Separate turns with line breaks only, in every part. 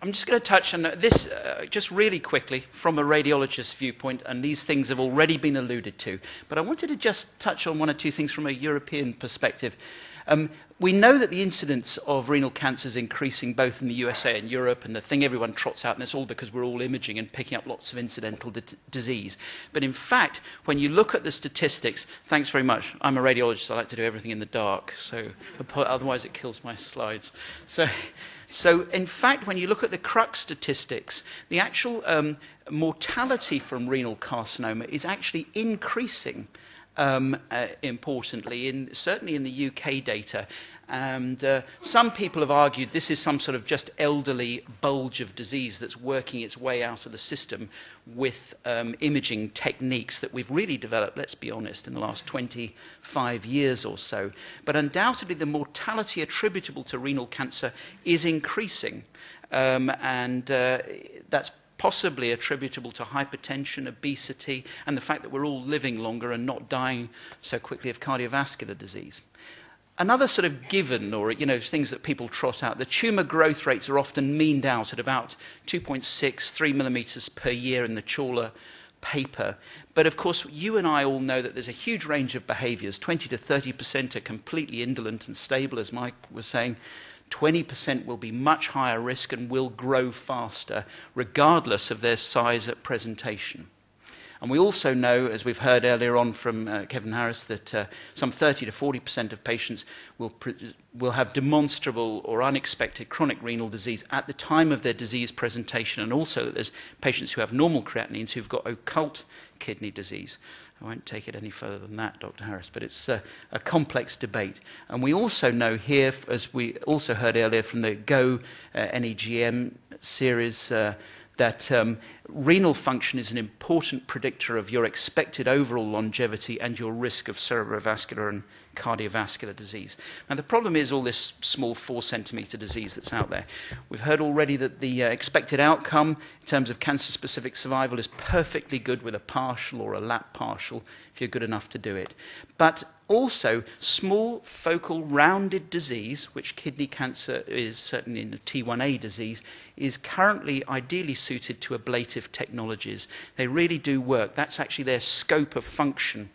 I'm just going to touch on this just really quickly from a radiologist's viewpoint, and these things have already been alluded to. But I wanted to just touch on one or two things from a European perspective. We know that the incidence of renal cancer is increasing both in the USA and Europe, and the thing everyone trots out, and it's all because we're all imaging and picking up lots of incidental disease. But in fact, when you look at the statistics, thanks very much. I'm a radiologist, I like to do everything in the dark, so otherwise it kills my slides. So in fact, when you look at the crux statistics, the actual mortality from renal carcinoma is actually increasing. Importantly, certainly in the UK data. And some people have argued this is some sort of just elderly bulge of disease that's working its way out of the system with imaging techniques that we've really developed, let's be honest, in the last 25 years or so. But undoubtedly the mortality attributable to renal cancer is increasing. That's possibly attributable to hypertension, obesity, and the fact that we're all living longer and not dying so quickly of cardiovascular disease. Another sort of given, or things that people trot out, the tumour growth rates are often meaned out at about 2.6, 3 millimetres per year in the Chawla paper. But of course, you and I all know that there's a huge range of behaviours. 20 to 30% are completely indolent and stable, as Mike was saying. 20% will be much higher risk and will grow faster, regardless of their size at presentation. And we also know, as we've heard earlier on from Kevin Harris, that some 30 to 40% of patients will have demonstrable or unexpected chronic renal disease at the time of their disease presentation, and also that there's patients who have normal creatinines who've got occult kidney disease. I won't take it any further than that, Dr. Harris, but it's a complex debate. And we also know here, as we also heard earlier from the GO NEGM series, that renal function is an important predictor of your expected overall longevity and your risk of cerebrovascular and cardiovascular disease. Now, the problem is all this small 4-centimetre disease that's out there. We've heard already that the expected outcome in terms of cancer-specific survival is perfectly good with a partial or a lap partial if you're good enough to do it. But also, small, focal, rounded disease, which kidney cancer is certainly in a T1A disease, is currently ideally suited to ablative technologies. They really do work. That's actually their scope of function.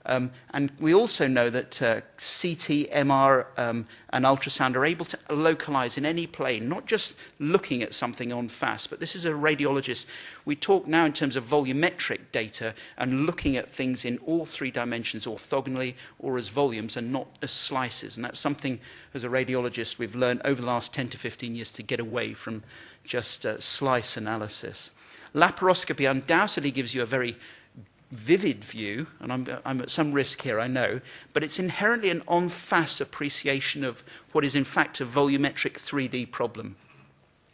And we also know that CT, MR, and ultrasound are able to localize in any plane, not just looking at something on FAST, but this is a radiologist. We talk now in terms of volumetric data and looking at things in all 3 dimensions orthogonally or as volumes and not as slices. And that's something, as a radiologist, we've learned over the last 10 to 15 years to get away from just slice analysis. Laparoscopy undoubtedly gives you a very vivid view, and I'm at some risk here, I know, but it's inherently an en face appreciation of what is in fact a volumetric 3D problem.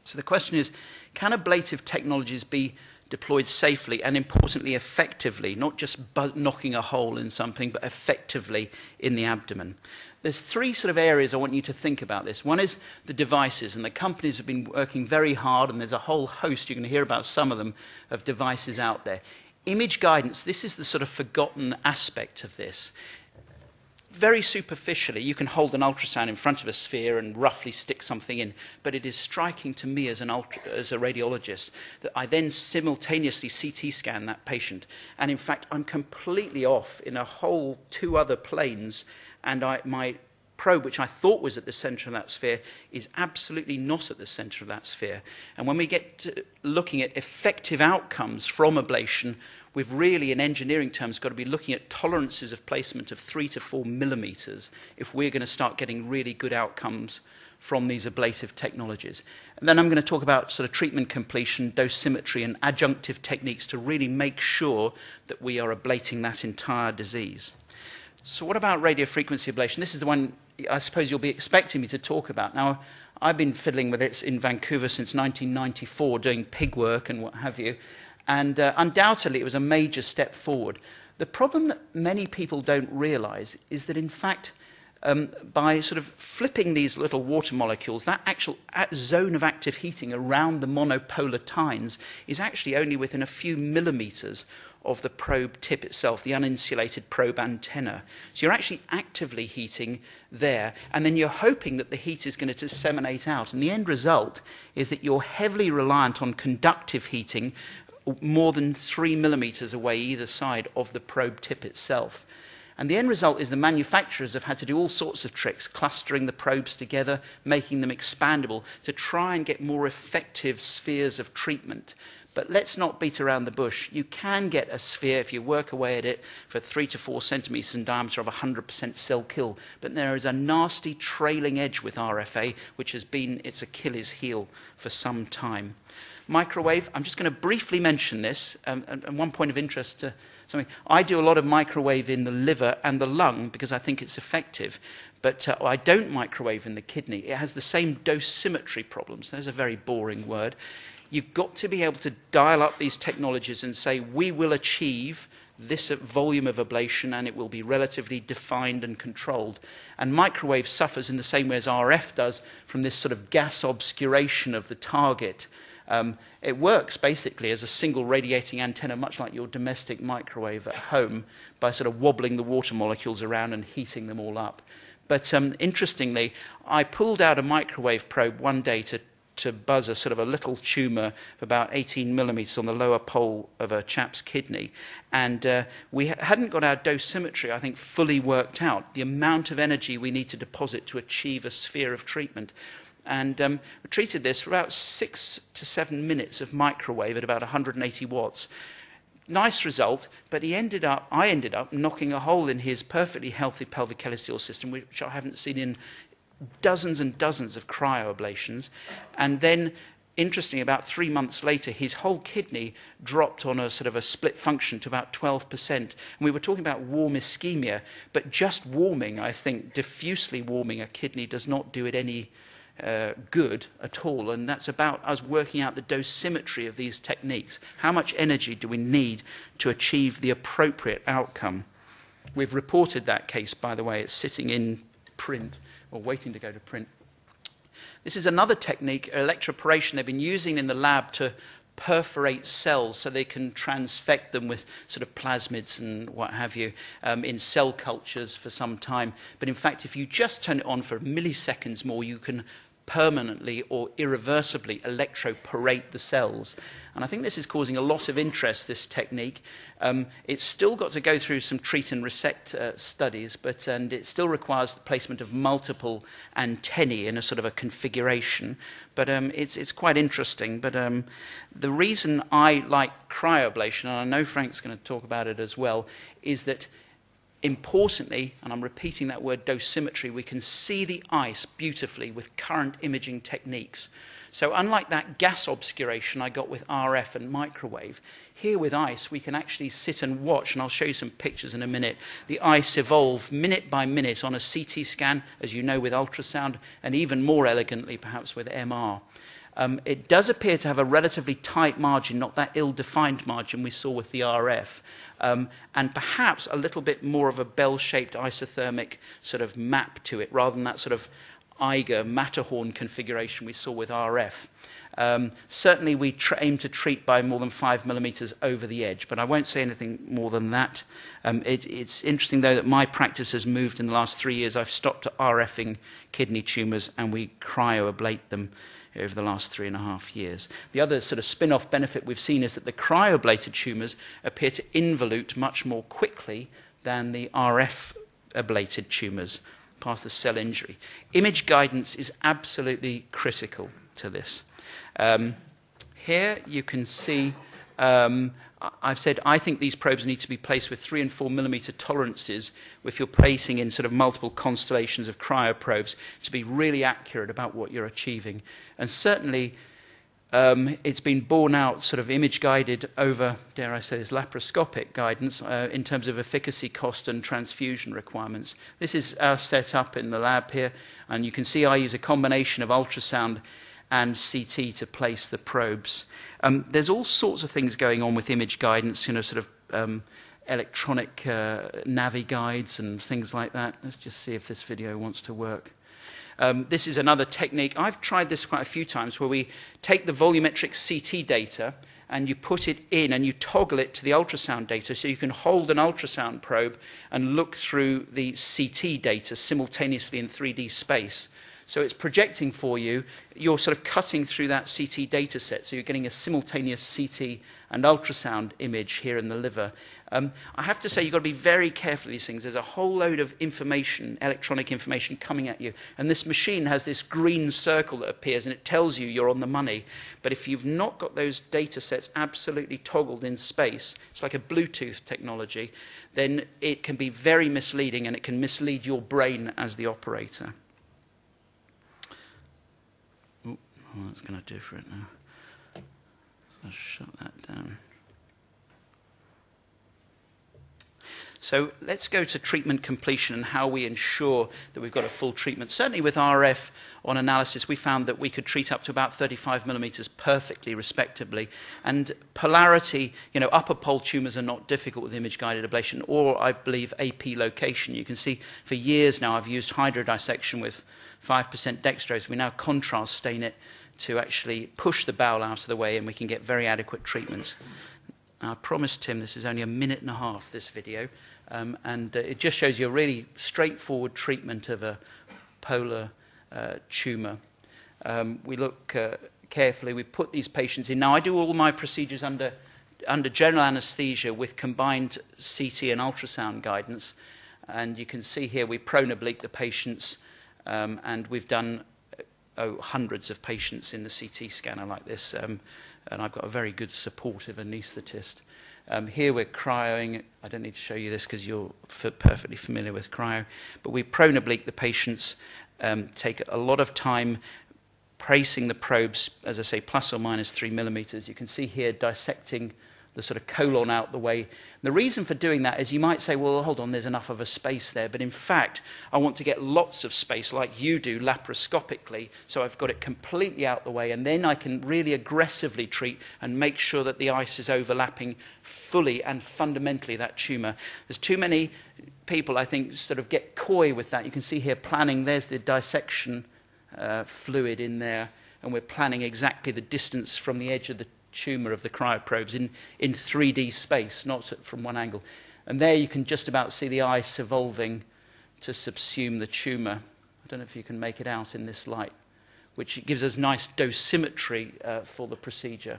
So the question is, can ablative technologies be deployed safely and importantly effectively, not just knocking a hole in something, but effectively in the abdomen? There's 3 sort of areas I want you to think about this. One is the devices, and the companies have been working very hard, and there's a whole host, you're going to hear about some of them, of devices out there. Image guidance, this is the sort of forgotten aspect of this. Very superficially, you can hold an ultrasound in front of a sphere and roughly stick something in, but it is striking to me as a radiologist that I then simultaneously CT scan that patient, and in fact I'm completely off in a whole 2 other planes, and my probe, which I thought was at the centre of that sphere, is absolutely not at the centre of that sphere. And when we get to looking at effective outcomes from ablation, we've really, in engineering terms, got to be looking at tolerances of placement of 3 to 4 millimetres if we're going to start getting really good outcomes from these ablative technologies. And then I'm going to talk about sort of treatment completion, dosimetry, and adjunctive techniques to really make sure that we are ablating that entire disease. So what about radiofrequency ablation? This is the one I suppose you'll be expecting me to talk about. Now, I've been fiddling with it in Vancouver since 1994, doing pig work and what have you, and undoubtedly it was a major step forward. The problem that many people don't realise is that, in fact, by sort of flipping these little water molecules, that actual zone of active heating around the monopolar tines is actually only within a few millimeters of the probe tip itself, the uninsulated probe antenna. So you're actually actively heating there, and then you're hoping that the heat is going to disseminate out. And the end result is that you're heavily reliant on conductive heating more than 3 millimeters away either side of the probe tip itself. And the end result is the manufacturers have had to do all sorts of tricks, clustering the probes together, making them expandable to try and get more effective spheres of treatment. But let's not beat around the bush. You can get a sphere, if you work away at it, for 3 to 4 centimeters in diameter of 100% cell kill. But there is a nasty trailing edge with RFA, which has been its Achilles heel for some time. Microwave, I'm just going to briefly mention this, and one point of interest to something. I do a lot of microwave in the liver and the lung because I think it's effective, but I don't microwave in the kidney. It has the same dosimetry problems. There's a very boring word. You've got to be able to dial up these technologies and say, we will achieve this volume of ablation and it will be relatively defined and controlled. And microwave suffers in the same way as RF does from this sort of gas obscuration of the target. It works basically as a single radiating antenna, much like your domestic microwave at home, by sort of wobbling the water molecules around and heating them all up. But interestingly, I pulled out a microwave probe one day to buzz a sort of a little tumour of about 18 millimeters on the lower pole of a chap's kidney. And we hadn't got our dosimetry, I think, fully worked out, the amount of energy we need to deposit to achieve a sphere of treatment. And we treated this for about 6 to 7 minutes of microwave at about 180 watts. Nice result, but I ended up knocking a hole in his perfectly healthy pelvic ileal system, which I haven't seen in dozens and dozens of cryoablations. And then, interestingly, about 3 months later, his whole kidney dropped on a sort of a split function to about 12%. And we were talking about warm ischemia, but just warming, I think, diffusely warming a kidney does not do it any good at all. And that's about us working out the dosimetry of these techniques. How much energy do we need to achieve the appropriate outcome? We've reported that case, by the way. It's sitting in print, or waiting to go to print. This is another technique, electroporation, they've been using in the lab to perforate cells so they can transfect them with sort of plasmids and what have you in cell cultures for some time. But in fact, if you just turn it on for milliseconds more, you can permanently or irreversibly electroporate the cells. And I think this is causing a lot of interest, this technique. It's still got to go through some treat and resect studies, and it still requires the placement of multiple antennae in a sort of a configuration. But it's quite interesting. But the reason I like cryoablation, and I know Frank's going to talk about it as well, is that importantly, and I'm repeating that word dosimetry, we can see the ice beautifully with current imaging techniques. So unlike that gas obscuration I got with RF and microwave, here with ice we can actually sit and watch, and I'll show you some pictures in a minute, the ice evolve minute by minute on a CT scan, as you know, with ultrasound, and even more elegantly perhaps with MR. It does appear to have a relatively tight margin, not that ill-defined margin we saw with the RF, and perhaps a little bit more of a bell-shaped isothermic sort of map to it, rather than that sort of Eiger Matterhorn configuration we saw with RF. Certainly we aim to treat by more than 5 millimeters over the edge, but I won't say anything more than that. It's interesting, though, that my practice has moved in the last 3 years. I've stopped RFing kidney tumours, and we cryoablate them over the last 3.5 years. The other sort of spin-off benefit we've seen is that the cryoablated tumours appear to involute much more quickly than the RF-ablated tumours past the cell injury. Image guidance is absolutely critical to this. Here you can see, I've said I think these probes need to be placed with 3 and 4 millimeter tolerances if you're placing in sort of multiple constellations of cryoprobes to be really accurate about what you're achieving. And certainly it's been borne out sort of image guided over, dare I say this, laparoscopic guidance in terms of efficacy, cost and transfusion requirements. This is our setup in the lab here, and you can see I use a combination of ultrasound and CT to place the probes. There's all sorts of things going on with image guidance, you know, sort of electronic Navi guides and things like that. Let's just see if this video wants to work. This is another technique. I've tried this quite a few times, where we take the volumetric CT data and you put it in and you toggle it to the ultrasound data, so you can hold an ultrasound probe and look through the CT data simultaneously in 3D space. So it's projecting for you. You're sort of cutting through that CT data set, so you're getting a simultaneous CT and ultrasound image here in the liver. I have to say, you've got to be very careful of these things. There's a whole load of information, electronic information, coming at you. And this machine has this green circle that appears, and it tells you you're on the money. But if you've not got those data sets absolutely toggled in space, it's like a Bluetooth technology, then it can be very misleading, and it can mislead your brain as the operator. Oh, that's going to do for it now. I'll shut that down. So let's go to treatment completion and how we ensure that we've got a full treatment. Certainly with RF on analysis, we found that we could treat up to about 35 millimeters perfectly, respectably. And polarity, you know, upper pole tumours are not difficult with image-guided ablation, or I believe AP location. You can see for years now I've used hydrodissection with 5% dextrose. We now contrast stain it to actually push the bowel out of the way, and we can get very adequate treatments. I promised Tim this is only a minute and a half, this video, and it just shows you a really straightforward treatment of a polar tumour. We look carefully, we put these patients in. Now, I do all my procedures under general anaesthesia with combined CT and ultrasound guidance, and you can see here we prone oblique the patients, and we've done hundreds of patients in the CT scanner like this, and I've got a very good supportive anaesthetist. Here we're cryoing. I don't need to show you this because you're perfectly familiar with cryo, but we prone oblique the patients, take a lot of time placing the probes, as I say, plus or minus 3 millimeters. You can see here dissecting the sort of colon out the way. The reason for doing that is you might say, well, hold on, there's enough of a space there. But in fact, I want to get lots of space like you do laparoscopically. So I've got it completely out the way. And then I can really aggressively treat and make sure that the ice is overlapping fully and fundamentally that tumour. There's too many people, I think, sort of get coy with that. You can see here planning, there's the dissection fluid in there. And we're planning exactly the distance from the edge of the tumour of the cryoprobes in 3D space, not from one angle. And there you can just about see the ice evolving to subsume the tumour. I don't know if you can make it out in this light, which gives us nice dosimetry for the procedure.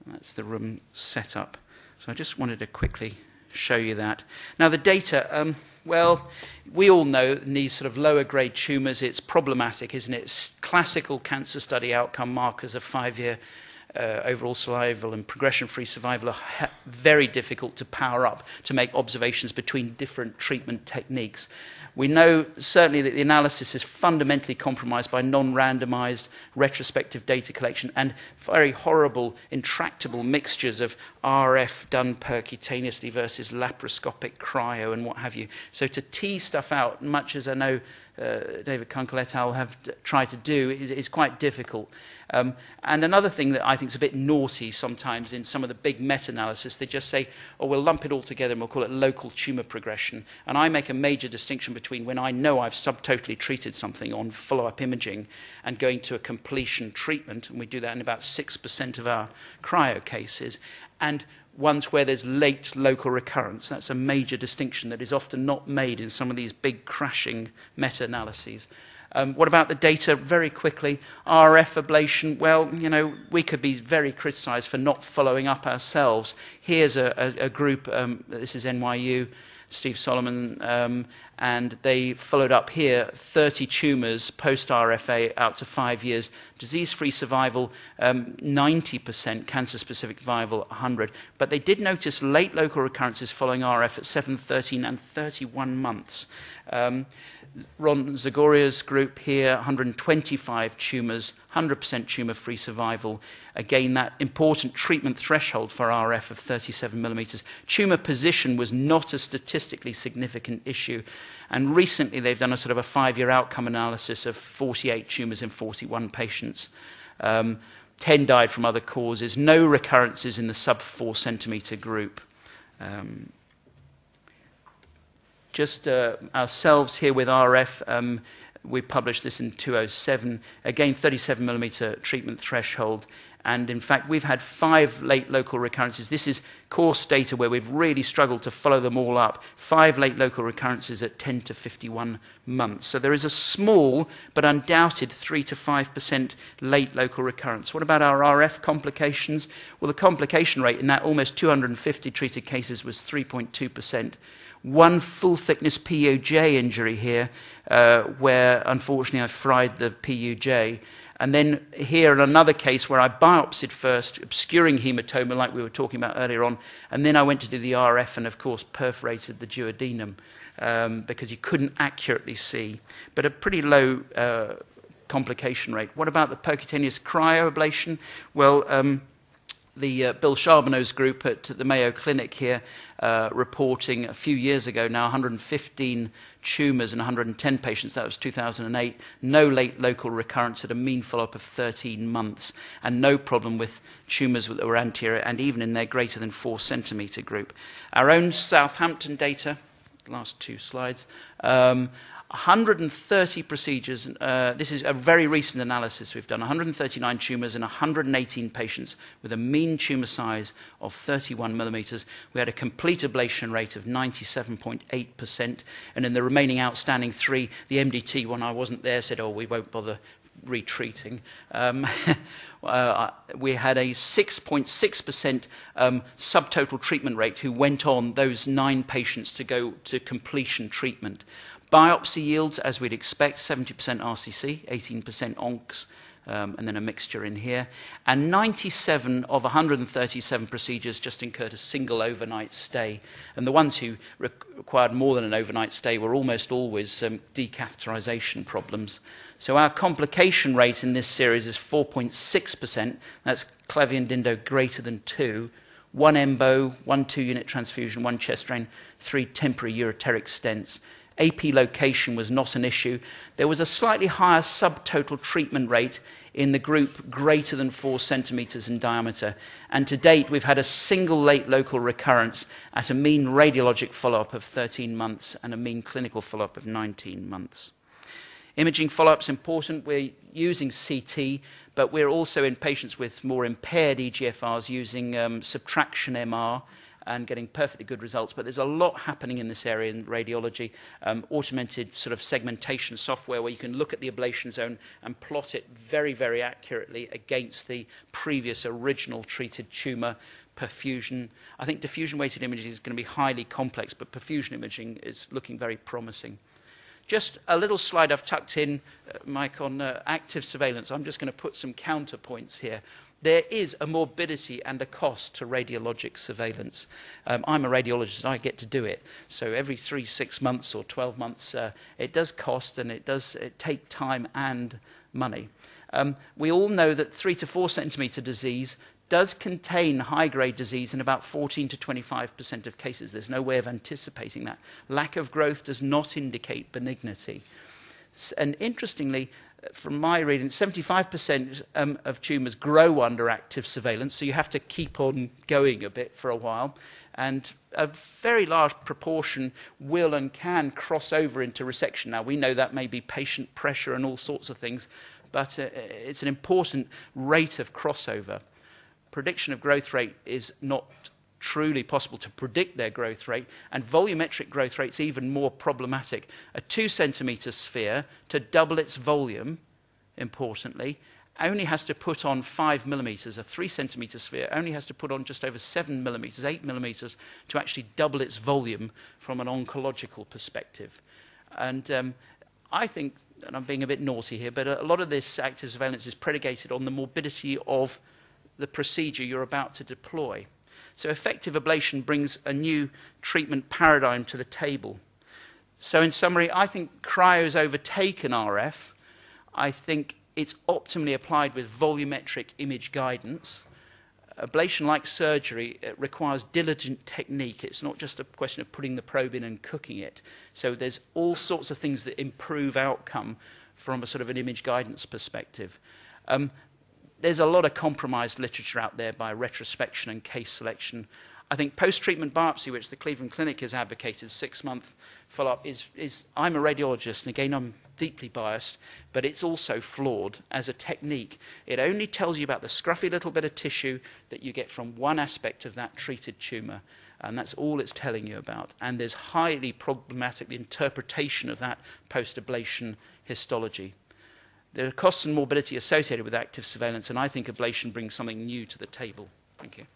That's the room set up. So I just wanted to quickly show you that. Now the data, well, we all know in these sort of lower grade tumours it's problematic, isn't it? It's classical cancer study outcome markers of 5-year overall survival and progression-free survival are very difficult to power up to make observations between different treatment techniques. We know certainly that the analysis is fundamentally compromised by non-randomized retrospective data collection and very horrible, intractable mixtures of RF done percutaneously versus laparoscopic cryo and what have you. So to tease stuff out, much as I know David Kunkel et al. Have tried to do, is quite difficult. And another thing that I think is a bit naughty sometimes in some of the big meta-analysis, they just say, oh, we'll lump it all together and we'll call it local tumour progression. And I make a major distinction between when I know I've subtotally treated something on follow-up imaging and going to a completion treatment, and we do that in about 6% of our cryo cases, and ones where there's late local recurrence. That's a major distinction that is often not made in some of these big crashing meta-analyses. What about the data? Very quickly, RF ablation. Well, you know, we could be very criticised for not following up ourselves. Here's a group, this is NYU, Steve Solomon, and they followed up here 30 tumours post-RFA out to 5 years. Disease-free survival, 90%, cancer-specific survival, 100. But they did notice late local recurrences following RF at 7, 13, and 31 months. Ron Zagoria's group here, 125 tumours, 100% tumour-free survival. Again, that important treatment threshold for RF of 37 millimetres. Tumour position was not a statistically significant issue. And recently they've done a sort of a 5-year outcome analysis of 48 tumours in 41 patients. 10 died from other causes. No recurrences in the sub-4 centimetre group. just ourselves here with RF. We published this in 2007. Again, 37 millimeter treatment threshold. And in fact, we've had 5 late local recurrences. This is course data where we've really struggled to follow them all up. 5 late local recurrences at 10 to 51 months. So there is a small but undoubted 3 to 5% late local recurrence. What about our RF complications? Well, the complication rate in that almost 250 treated cases was 3.2%. 1 full-thickness PUJ injury here, where unfortunately I fried the PUJ. And then here in another case where I biopsied first, obscuring hematoma like we were talking about earlier on, and then I went to do the RF and, of course, perforated the duodenum because you couldn't accurately see. But a pretty low complication rate. What about the percutaneous cryoablation? Well, the Bill Charbonneau's group at the Mayo Clinic here reporting a few years ago now 115 tumours in 110 patients. That was 2008. No late local recurrence at a mean follow-up of 13 months, and no problem with tumours that were anterior and even in their greater than 4 centimetre group. Our own Southampton data, last 2 slides, 130 procedures. This is a very recent analysis we've done. 139 tumours in 118 patients with a mean tumour size of 31 millimetres. We had a complete ablation rate of 97.8%. And in the remaining outstanding 3, the MDT one, I wasn't there, said, oh, we won't bother retreating. We had a 6.6% subtotal treatment rate who went on those 9 patients to go to completion treatment. Biopsy yields, as we'd expect, 70% RCC, 18% ONCs, and then a mixture in here. And 97 of 137 procedures just incurred a single overnight stay. And the ones who required more than an overnight stay were almost always decatheterization problems. So our complication rate in this series is 4.6%. That's Clavien Dindo greater than 2. 1 embo, 1 2-unit transfusion, 1 chest drain, 3 temporary ureteric stents. AP location was not an issue. There was a slightly higher subtotal treatment rate in the group greater than 4 centimetres in diameter. And to date, we've had a single late local recurrence at a mean radiologic follow-up of 13 months and a mean clinical follow-up of 19 months. Imaging follow-up is important. We're using CT, but we're also in patients with more impaired EGFRs using subtraction MR, and getting perfectly good results. But there's a lot happening in this area in radiology, automated sort of segmentation software where you can look at the ablation zone and plot it very, very accurately against the previous original treated tumour. Perfusion. I think diffusion-weighted imaging is going to be highly complex, but perfusion imaging is looking very promising. Just a little slide I've tucked in, Mike, on active surveillance. I'm just going to put some counterpoints here. There is a morbidity and a cost to radiologic surveillance. I'm a radiologist, and I get to do it. So every 3, 6 months or 12 months, it does cost, and it take time and money. We all know that 3 to 4 centimetre disease does contain high-grade disease in about 14 to 25% of cases. There's no way of anticipating that. Lack of growth does not indicate benignity. And interestingly, from my reading, 75% of tumours grow under active surveillance, so you have to keep on going a bit for a while. And a very large proportion will and can cross over into resection. Now, we know that may be patient pressure and all sorts of things, but it's an important rate of crossover. Prediction of growth rate is not truly possible to predict their growth rate, and volumetric growth rate's even more problematic. A 2 centimetre sphere, to double its volume, importantly, only has to put on 5 millimetres. A 3 centimetre sphere only has to put on just over 7 millimetres, 8 millimetres, to actually double its volume from an oncological perspective. And I think, and I'm being a bit naughty here, but a lot of this active surveillance is predicated on the morbidity of the procedure you're about to deploy. So effective ablation brings a new treatment paradigm to the table. So in summary, I think cryo's overtaken RF. I think it's optimally applied with volumetric image guidance. Ablation, like surgery, it requires diligent technique. It's not just a question of putting the probe in and cooking it. So there's all sorts of things that improve outcome from a sort of an image guidance perspective. There's a lot of compromised literature out there by retrospection and case selection. I think post-treatment biopsy, which the Cleveland Clinic has advocated, 6-month follow-up, is I'm a radiologist, and again, I'm deeply biased, but it's also flawed as a technique. It only tells you about the scruffy little bit of tissue that you get from one aspect of that treated tumour, and that's all it's telling you about. And there's highly problematic interpretation of that post-ablation histology. There are costs and morbidity associated with active surveillance, and I think ablation brings something new to the table. Thank you.